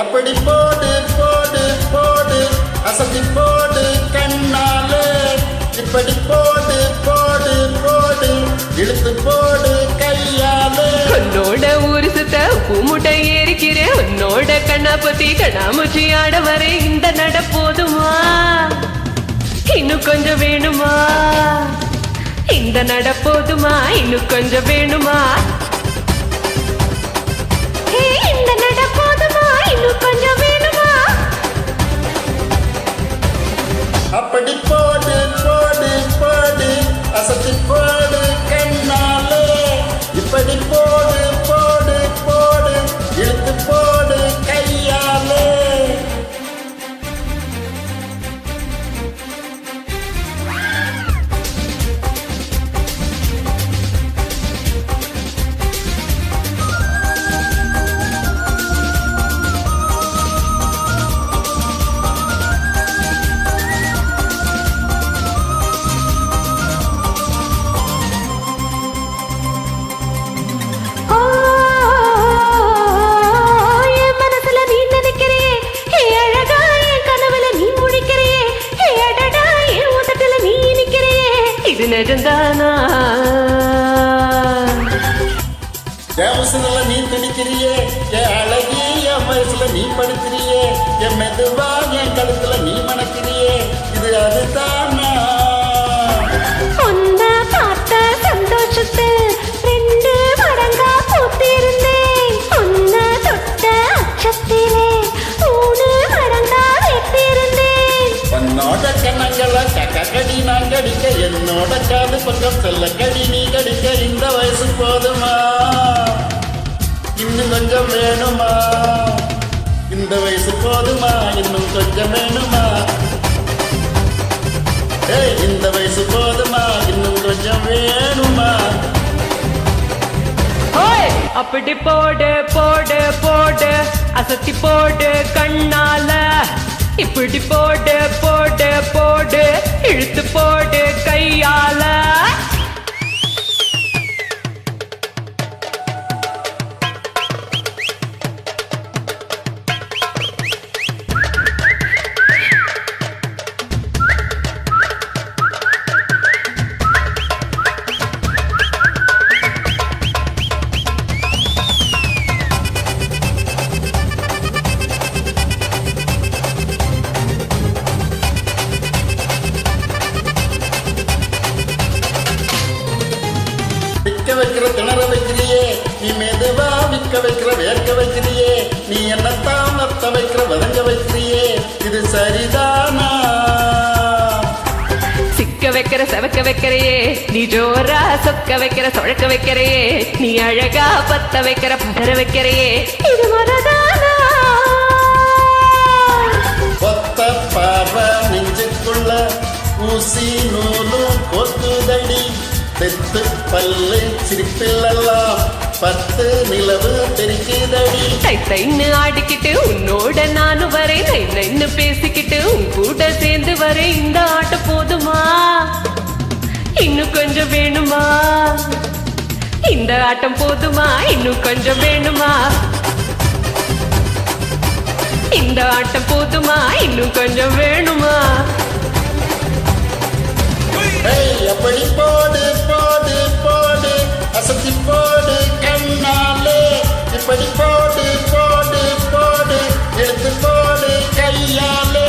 அப்படி போடு போடு போடு அசதி போடு கண்ணாலே இப்படி போடு போடு போடு இழுத்து போடு கையாலே உன்னோட ஊரு சுத்த பூமுட்டை ஏறிக்கிறேன் உன்னோட கண்ணா பத்தி கண்ணாமூச்சி ஆட வரை இந்த நட போதுமா இன்னும் கொஞ்சம் வேணுமா இந்த நட போதுமா இன்னும் கொஞ்சம் வேணுமா இந்த நட போதுமா இன்னும் கொஞ்சம் வேணுமா அப்படி போடு போடு போடு அசத்தி போடு கண்ணாலே இப்படி போடு போடு போடு இழுத்து போடு கையாலே நிஜந்தானா தேவசனல நீ துடிக்கிறியே என் அழகி என் வயசுல நீ படுக்கிறியே என் மெதுவா என் கழுத்துல நீ மணக்கிறியே இது அதுதானா ஒன்ன பார்த்த சந்தோஷத்து ரெண்டு மடங்கா பூத்திருந்தேன் ஒன்ன தொட்ட அச்சத்திலே மூணு மடங்கா வெட்டிருந்தேன் உன்னோட கண்ணங்களை கடி நான் கடிக்க என்னோட காது பக்கம் செல்ல கடி நீ கடிக்க இந்த வயசு போதுமா இன்னும் கொஞ்சம் வேணுமா இந்த வயசு போதுமா இன்னும் கொஞ்சம் வேணுமா இந்த வயசு போதுமா இன்னும் கொஞ்சம் வேணுமா அப்படி போடு போடு போடு அசத்தி போடு கண்ணால இப்படி போடு போடு போடு இழுத்து போடு கையால வைக்கிற திணற வைக்கிறியே நீ மெதுவா விற்க வைக்கிற வேர்க்க வைக்கிறியே நீ என்னத்தான் வத்த வைக்கிற வதங்க வைக்கிறியே இது சரிதானா சிக்க வைக்கிற செவக்க வைக்கிறையே நீ ஜோரா சொக்க வைக்கிற சொழக்க வைக்கிறையே நீ அழகா பத்த வைக்கிற பதற வைக்கிறையே இது மரதானா ஒத்த பார்வை நெஞ்சுக்குள்ள ஊசி நூலும் கோத்துதடி தெத்து பல்லு சிரிப்பில்லாம் 10 நிலவு தெரிக்குதடி தைன்னு ஆடிக்கிட்டு உன்னோட நானும் வரேன் நைன்னு பேசிக்கிட்டு உன் கூட சேர்ந்து வரேன் இந்த ஆட்டம் போதுமா இன்னும் கொஞ்சம் வேணுமா இந்த ஆட்டம் போதுமா இன்னும் கொஞ்சம் வேணுமா இந்த ஆட்டம் போதுமா இன்னும் கொஞ்சம் வேணுமா அப்படி போடு போடு போடு அசத்தி போடு கண்ணாலே இப்படி போடு போடு போடு எடுத்து போடு கையாலே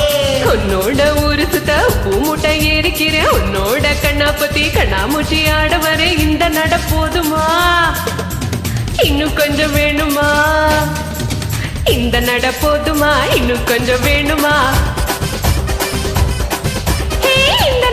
உன்னோட ஊரு சுத்த பூமுட்டை ஏறிக்கிறேன் உன்னோட கண்ணா பத்தி கண்ணாமூச்சி ஆட வரை இந்த நட போதுமா இன்னும் கொஞ்சம் வேணுமா இந்த நட போதுமா இன்னும் கொஞ்சம் வேணுமா இந்த